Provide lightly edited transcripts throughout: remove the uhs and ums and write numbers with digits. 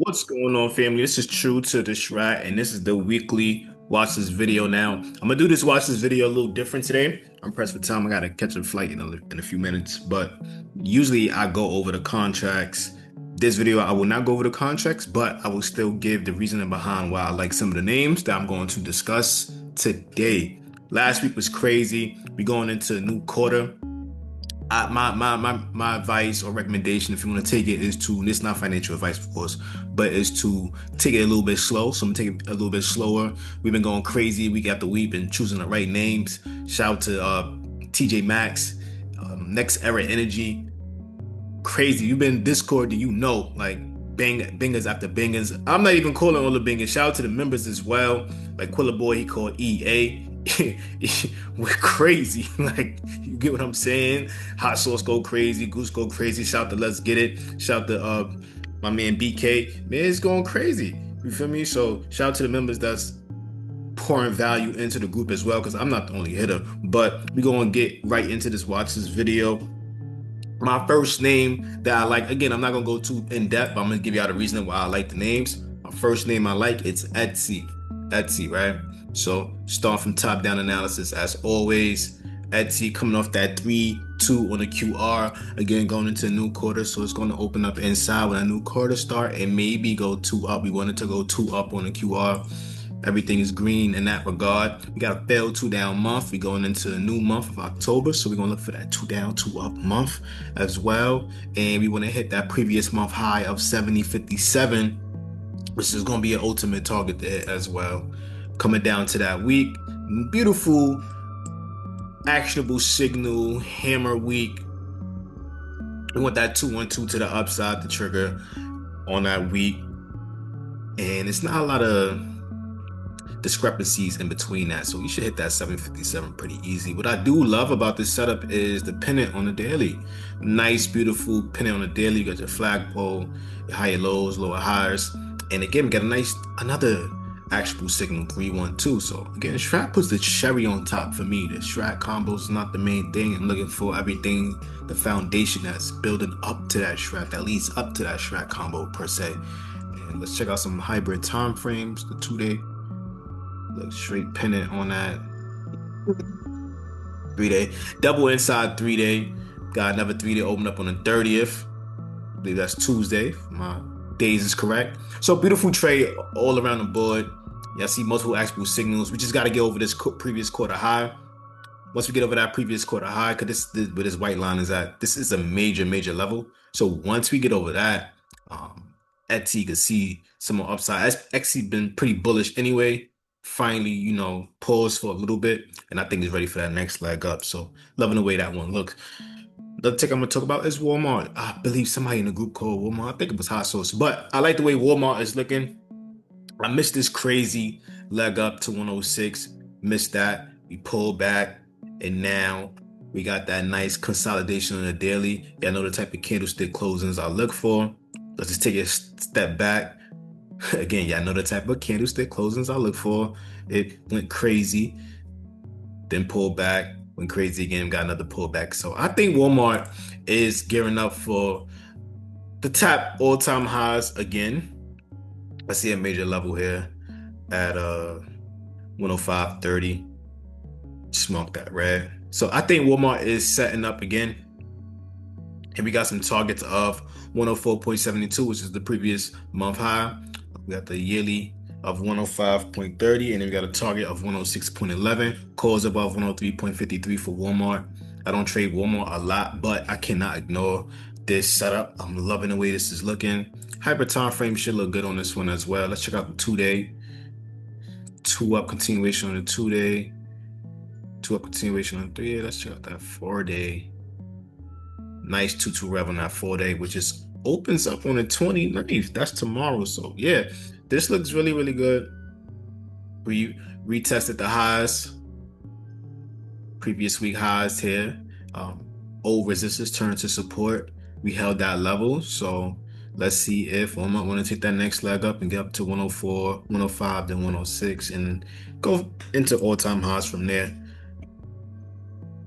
What's going on, family? This is True to the Strat, and this is the weekly Watch This video. Now, I'm gonna do this Watch This video a little different today. I'm pressed for time. I gotta catch a flight in a few minutes, but usually I go over the contracts. This video, I will not go over the contracts, but I will still give the reasoning behind why I like some of the names that I'm going to discuss today. Last week was crazy. We going into a new quarter. My advice or recommendation, if you want to take it, is to, and it's not financial advice, of course, but is to take it a little bit slow. So I'm gonna take it a little bit slower. We've been going crazy week after week, been choosing the right names. Shout out to TJ Maxx, Next Era Energy. Crazy. You've been Discord, do you know? Like bangers after bangers. I'm not even calling all the bangers. Shout out to the members as well. Like Quilla Boy, he called EA. We're crazy. Like, you get what I'm saying? Hot sauce go crazy, goose go crazy. Shout out to Let's Get It. Shout out to my man BK. Man, it's going crazy. You feel me? So shout out to the members that's pouring value into the group as well, because I'm not the only hitter. But we're gonna get right into this watch this video. My first name that I like, again, I'm not gonna go too in depth, but I'm gonna give you all the reason why I like the names. My first name I like, it's Etsy. Etsy, right? So start from top down analysis as always. Etsy coming off that 3-2 on the QR, again going into a new quarter, so it's going to open up inside when a new quarter start and maybe go 2 up. We wanted to go 2 up on the QR. Everything is green in that regard. We got a failed 2 down month. We're going into a new month of October, so we're gonna look for that 2 down, 2 up month as well. And we want to hit that previous month high of 70.57, which is gonna be an ultimate target to hit as well. Coming down to that week, beautiful, actionable signal, hammer week. We want that 2-1-2 to the upside, the trigger on that week. And it's not a lot of discrepancies in between that. So you should hit that 757 pretty easy. What I do love about this setup is the pennant on the daily. Nice, beautiful pennant on the daily. You got your flagpole, your higher lows, lower highs. And again, we got another actual signal 3-1-2. So again, Strat puts the cherry on top for me. The Strat combo is not the main thing. I'm looking for everything, the foundation that's building up to that Strat, that leads up to that Strat combo per se. And let's check out some hybrid time frames, the 2-day. Look, straight pennant on that 3-day. Double inside 3-day. Got another 3-day open up on the 30th. I believe that's Tuesday. If my days is correct. So beautiful trade all around the board. Yeah, I see multiple actual signals. We just got to get over this previous quarter high. Once we get over that previous quarter high, because where this white line is at, this is a major, major level. So once we get over that, Etsy could see some more upside. Etsy been pretty bullish anyway. Finally, pause for a little bit, and I think it's ready for that next leg up. So loving the way that one looks. The tick I'm gonna talk about is Walmart. I believe somebody in the group called Walmart. I think it was Hot Sauce, but I like the way Walmart is looking. I missed this crazy leg up to 106. Missed that. We pulled back, and now we got that nice consolidation on the daily. Y'all know the type of candlestick closings I look for. Let's just take a step back. Again, y'all know the type of candlestick closings I look for. It went crazy, then pulled back, went crazy again, got another pullback. So I think Walmart is gearing up for the tap all-time highs again. I see a major level here at 105.30. Just mark that red. So I think Walmart is setting up again. And we got some targets of 104.72, which is the previous month high. We got the yearly of 105.30, and then we got a target of 106.11. Calls above 103.53 for Walmart. I don't trade Walmart a lot, but I cannot ignore this setup. I'm loving the way this is looking. Hyper time frame should look good on this one as well. Let's check out the 2-day. 2 up continuation on the 2-day. 2 up continuation on the 3-day. Let's check out that 4-day. Nice 2-2 rev on that 4-day, which is opens up on the 29th. That's tomorrow. So yeah, this looks really, really good. We retested the highs, previous week highs here. Old resistance turned to support. We held that level. So let's see if Walmart want to take that next leg up and get up to 104, 105, then 106, and go into all-time highs from there.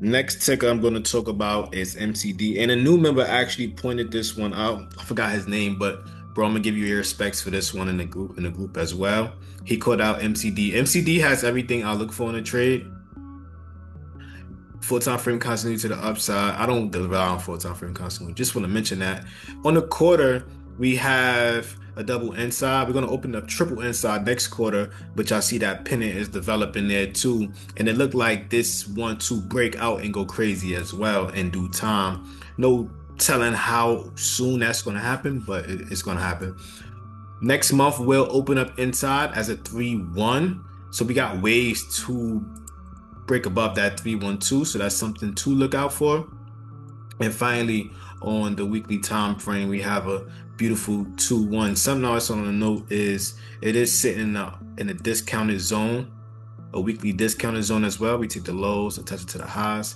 Next ticker I'm going to talk about is MCD, and a new member actually pointed this one out. I forgot his name, but Bro, I'm gonna give you your specs for this one in the group as well. He called out MCD. MCD has everything I look for in a trade. Full-time frame continuity to the upside. I don't rely on full-time frame continuity. Just want to mention that. On the quarter, we have a double inside. We're going to open up triple inside next quarter, but y'all see that pennant is developing there too. And it looked like this one to break out and go crazy as well in due time. No telling how soon that's going to happen, but it's going to happen. Next month, we'll open up inside as a 3-1. So we got ways to break above that 312, so that's something to look out for. And finally, on the weekly time frame, we have a beautiful 2-1. Something else on the note is it is sitting in a discounted zone, a weekly discounted zone as well. We take the lows, attach it to the highs,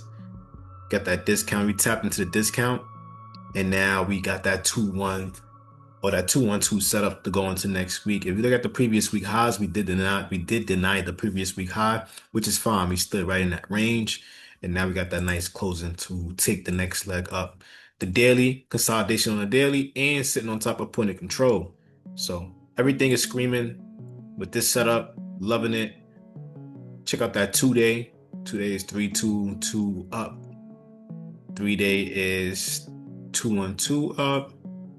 got that discount. We tap into the discount, and now we got that 2-1 or that 2-1-2 setup to go into next week. If you look at the previous week highs, we did deny the previous week high, which is fine. We stood right in that range, and now we got that nice closing to take the next leg up. The daily consolidation on the daily and sitting on top of point of control. So everything is screaming with this setup. Loving it. Check out that 2-day. 2-day is 3-2-2 up. 3-day is 2-1-2 up.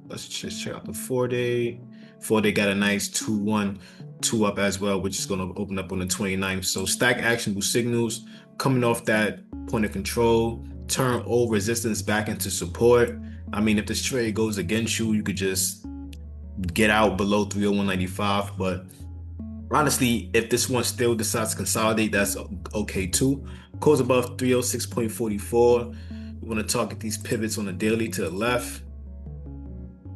Let's just check out the 4-day. 4-day got a nice 2-1-2 up as well, which is going to open up on the 29th. So stack actionable signals coming off that point of control, turn old resistance back into support. I mean, if this trade goes against you, you could just get out below 301.95. But honestly, if this one still decides to consolidate, that's okay too. Goes above 306.44. We want to target these pivots on the daily to the left.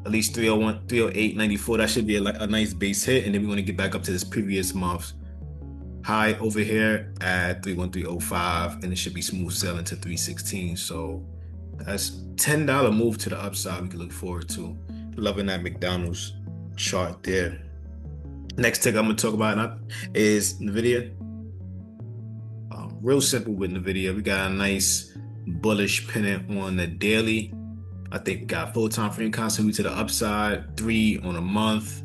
At least 301, 308.94. That should be a nice base hit. And then we want to get back up to this previous month's high over here at 313.05. And it should be smooth sailing to 316. So that's $10 move to the upside we can look forward to. Loving that McDonald's chart there. Next ticker I'm going to talk about is Nvidia. Real simple with Nvidia. We got a nice bullish pennant on the daily. I think we got full time frame continuity to the upside, 3 on a month,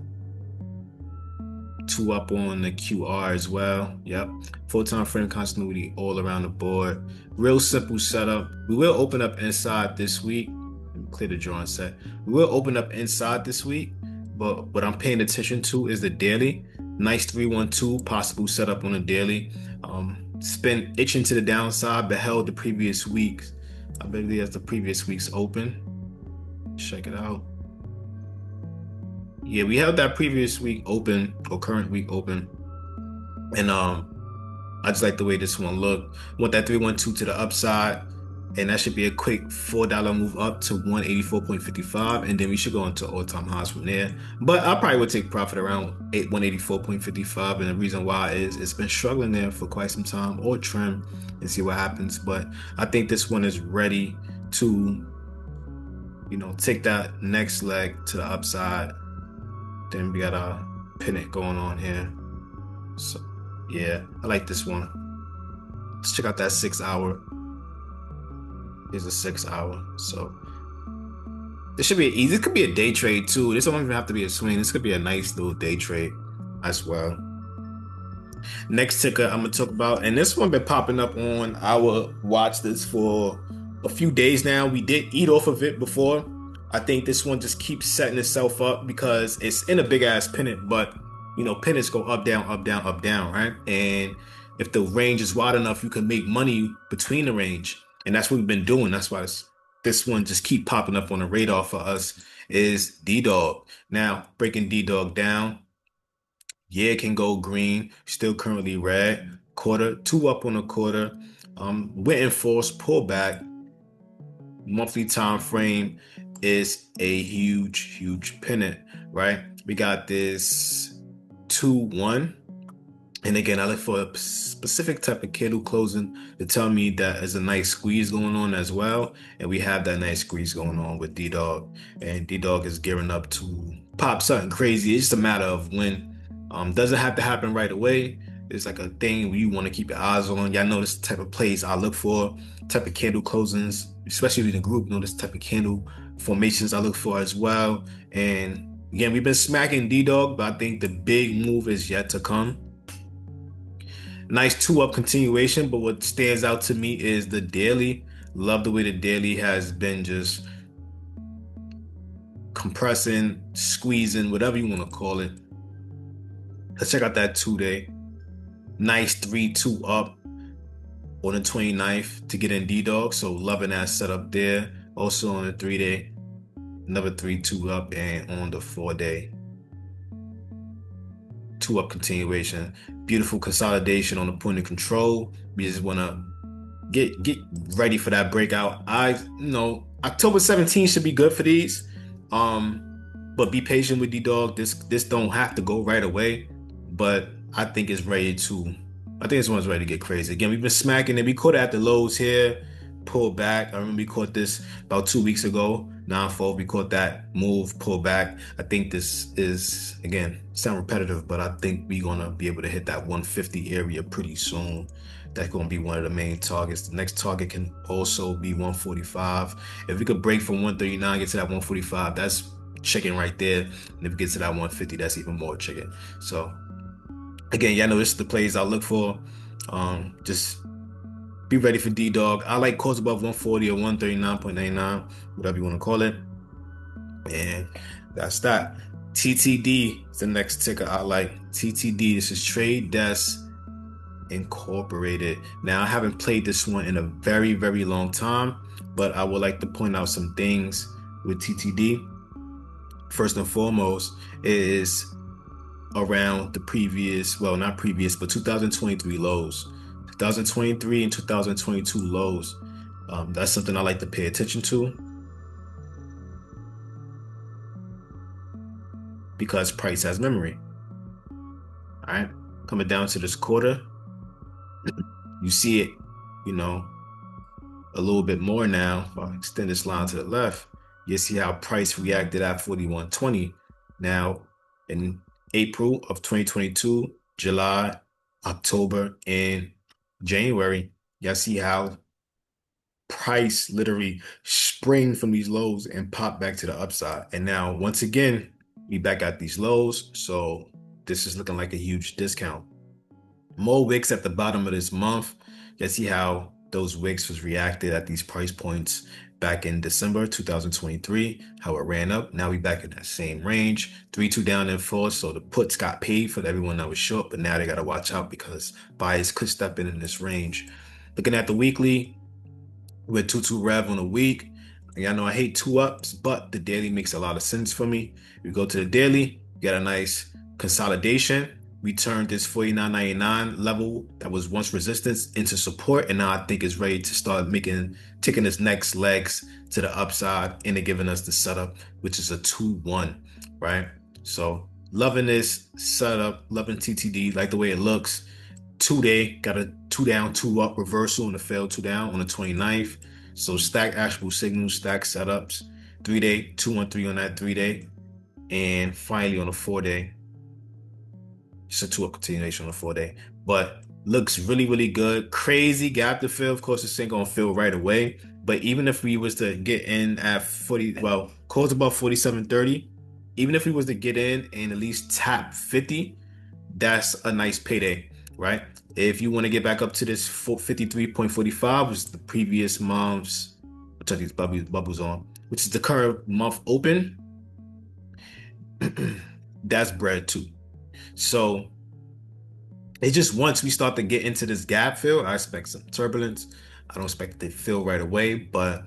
2 up on the QR as well. Yep. Full time frame continuity all around the board. Real simple setup. We will open up inside this week. Let me clear the drawing set. We will open up inside this week, but what I'm paying attention to is the daily. Nice 3-1-2 possible setup on the daily. It's been itching to the downside, but held the previous weeks. I believe that's the previous week's open. Check it out. Yeah, we held that previous week open or current week open. And I just like the way this one looked. Want that 3-1-2 to the upside. And that should be a quick $4 move up to 184.55. And then we should go into all-time highs from there. But I probably would take profit around 184.55. And the reason why is it's been struggling there for quite some time, or trim and see what happens. But I think this one is ready to take that next leg to the upside. Then we got a pennant going on here. So yeah, I like this one. Let's check out that 6 hour. Here's a 6 hour. So this should be easy. This could be a day trade too. This don't even have to be a swing. This could be a nice little day trade as well. Next ticker I'm gonna talk about, and this one been popping up on our watch list for a few days now. We did eat off of it before. I think this one just keeps setting itself up because it's in a big ass pennant, but pennants go up, down, up, down, up, down, right? And if the range is wide enough, you can make money between the range. And that's what we've been doing. That's why this one just keep popping up on the radar for us is D-Dog. Now, breaking D-Dog down. Yeah, it can go green. Still currently red. Quarter, 2 up on a quarter. Went in force, pullback. Monthly time frame is a huge pennant, right? We got this 2-1. And again, I look for a specific type of candle closing to tell me that there's a nice squeeze going on as well. And we have that nice squeeze going on with D-Dog. And D-Dog is gearing up to pop something crazy. It's just a matter of when. Doesn't have to happen right away. It's like a thing you want to keep your eyes on. Y'all know this type of plays I look for, type of candle closings, especially in the group. This type of candle formations I look for as well. And Again, we've been smacking D-Dog, but I think the big move is yet to come. Nice two-up continuation, but what stands out to me is the daily. Love the way the daily has been just compressing, squeezing, whatever you want to call it. Let's check out that 2 day. Nice 3-2 up on the 29th to get in D-Dog. So loving that setup there. Also on the 3 day, another 3-2 up, and on the 4 day, two-up continuation. Beautiful consolidation on the point of control. We just want to get ready for that breakout. October 17th should be good for these. But be patient with D-Dog. This don't have to go right away, but I think it's ready to. I think this one's ready to get crazy. Again, we've been smacking it. We caught it at the lows here, pulled back. I remember we caught this about 2 weeks ago. 9-4. We caught that move, pull back. I think this is, again, sound repetitive, but I think we're gonna be able to hit that 150 area pretty soon. That's going to be one of the main targets. The next target can also be 145. If we could break from 139, get to that 145, that's chicken right there. And if we get to that 150, that's even more chicken. So again, y'all know this is the plays I look for. Just be ready for D-Dog. I like calls above 140 or 139.99, whatever you want to call it. And that's that. TTD is the next ticker I like. TTD, this is Trade Desk Incorporated. Now, I haven't played this one in a very, very long time, but I would like to point out some things with TTD. First and foremost is around the previous, well, not previous, but 2023 lows. 2023 and 2022 lows. That's something I like to pay attention to because price has memory. All right, coming down to this quarter, you see it, a little bit more now. If I extend this line to the left, you see how price reacted at 41.20. Now, in April of 2022, July, October, and January, y'all see how price literally spring from these lows and pop back to the upside. And now, once again, we back at these lows. So this is looking like a huge discount. More wicks at the bottom of this month. You see how those wicks was reacted at these price points back in December 2023, how it ran up. Now we back in that same range, 3-2 down and forth. So the puts got paid for everyone that was short, but now they got to watch out because buyers could step in this range. Looking at the weekly, with 2-2 rev on a week. Y'all know I hate two ups, but the daily makes a lot of sense for me. We go to the daily, get a nice consolidation. We turned this 49.99 level that was once resistance into support, and now I think it's ready to start taking its next legs to the upside, and it giving us the setup, which is a 2-1, right? So loving this setup, loving TTD, like the way it looks. 2 day, got a 2 down, 2 up reversal and a failed 2 down on the 29th. So stack actual signals, stack setups. 3 day, 2-1-3 on that 3 day. And finally on the 4 day, just a 2-up continuation on the 4 day. But looks really, really good. Crazy gap to fill. Of course, this ain't gonna fill right away. But even if we was to get in at 40, well, close above 47.30, even if we was to get in and at least tap 50, that's a nice payday, right? If you want to get back up to this 53.45, which is the previous month's, I'll turn these bubbles on, which is the current month open, that's bread too. So it's just once we start to get into this gap fill, I expect some turbulence. I don't expect it to fill right away, but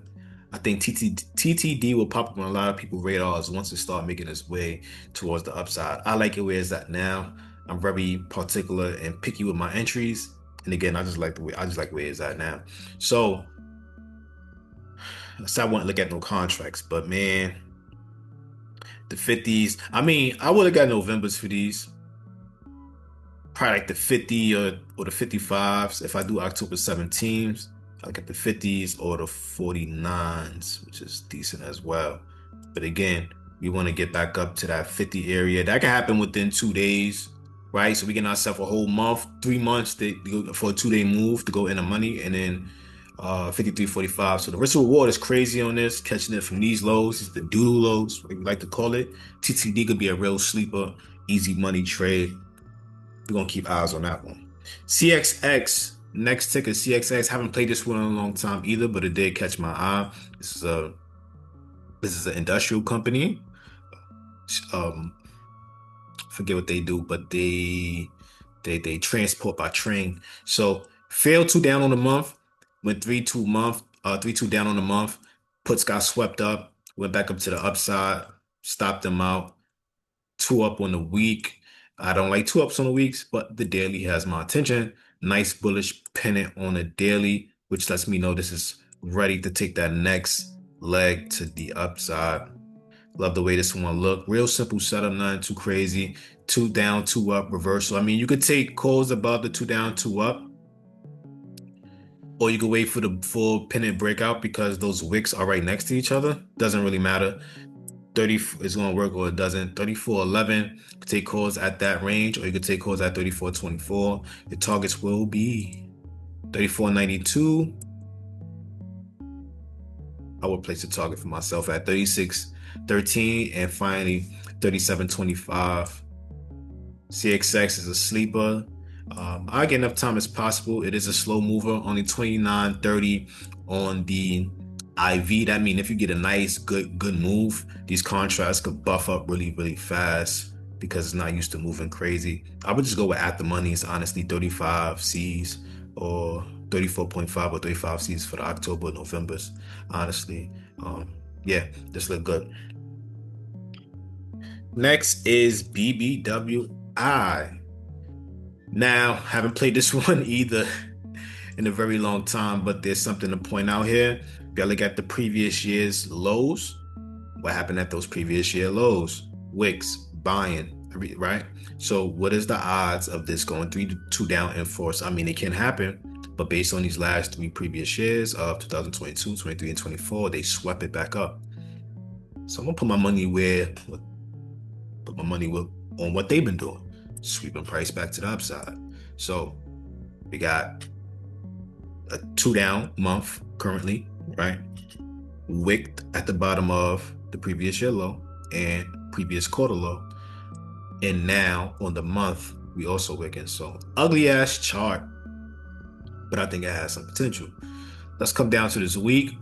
I think TTD will pop up on a lot of people's radars once it start making its way towards the upside. I like it where it's at now. I'm very particular and picky with my entries. And again, I just like where it's at now. So I won't look at no contracts, but man, the 50s. I mean, I would have got Novembers for these. Probably like the 50 or the 55s. If I do October 17s, I'll get the 50s or the 49s, which is decent as well. But again, we want to get back up to that 50 area. That can happen within 2 days, right? So we get ourselves a whole month, 3 months for a 2 day move to go in the money. And then 53.45. So the risk reward is crazy on this. Catching it from these lows, is the doodle lows, what we like to call it. TTD could be a real sleeper, easy money trade. We're gonna keep eyes on that one. CXX, next ticker, CXX. Haven't played this one in a long time either, but it did catch my eye. This is a this is an industrial company. Um, forget what they do, but they transport by train. So failed two down on the month, went 3-2 down on the month. Puts got swept up, went back up to the upside, stopped them out. Two up on the week. I don't like two ups on the weeks, but the daily has my attention. Nice bullish pennant on the daily, which lets me know this is ready to take that next leg to the upside. Love the way this one look. Real simple setup, nothing too crazy. Two down, two up, reversal. I mean, you could take calls above the two down, two up, or you could wait for the full pennant breakout because those wicks are right next to each other. Doesn't really matter. 30 is going to work or it doesn't. 34.11, you could take calls at that range, or you could take calls at 34.24. Your targets will be 34.92. I would place a target for myself at 36.13 and finally 37.25. CXX is a sleeper. I get enough time as possible. It is a slow mover, only 29.30 on the IV. That means if you get a nice, good move, these contracts could buff up really, really fast because it's not used to moving crazy. I would just go with at the money. It's honestly 35 C's or 34.5 or 35 C's for the October, November's. Honestly, yeah, this look good. Next is BBWI. Now, haven't played this one either in a very long time, but there's something to point out here. If you look at the previous year's lows, what happened at those previous year lows? Wicks, buying, right? So what is the odds of this going 3-2 down in force? I mean, it can happen, but based on these last three previous years of 2022, 23, and 24, they swept it back up. So I'm gonna put my money on what they've been doing, sweeping price back to the upside. So we got a two down month currently, right? Wicked at the bottom of the previous year low and previous quarter low. And now on the month, we also wicked. So ugly ass chart, but I think it has some potential. Let's come down to this week.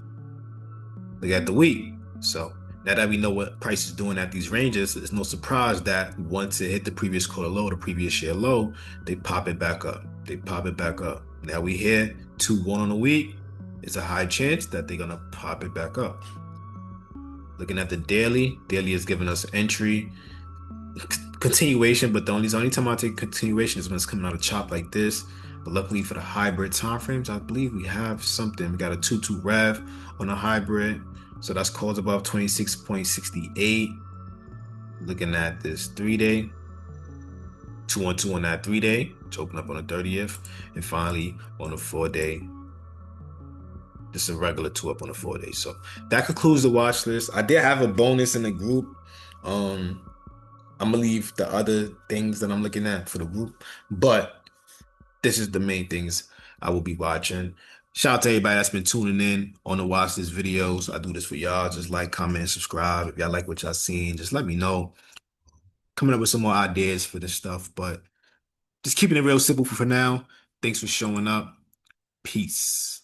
Look at the week. So now that we know what price is doing at these ranges, it's no surprise that once it hit the previous quarter low, the previous year low, they pop it back up. They pop it back up. Now we here 2-1 on the week. It's a high chance that they're gonna pop it back up. Looking at the daily is giving us entry continuation, but the only time I take continuation is when it's coming out of chop like this. But luckily for the hybrid time frames, I believe we have something. We got a 2-2 rev on a hybrid. So that's calls above 26.68. Looking at this 3-day, 2-1-2 on that 3-day, which opened up on the 30th, and finally on the 4-day, just a regular 2 up on the 4-day. So that concludes the watch list. I did have a bonus in the group. I'm gonna leave the other things that I'm looking at for the group, but this is the main things I will be watching. Shout out to everybody that's been tuning in on the watch list videos. I do this for y'all. Just like, comment, subscribe. If y'all like what y'all seen, just let me know. Coming up with some more ideas for this stuff, but just keeping it real simple for now. Thanks for showing up. Peace.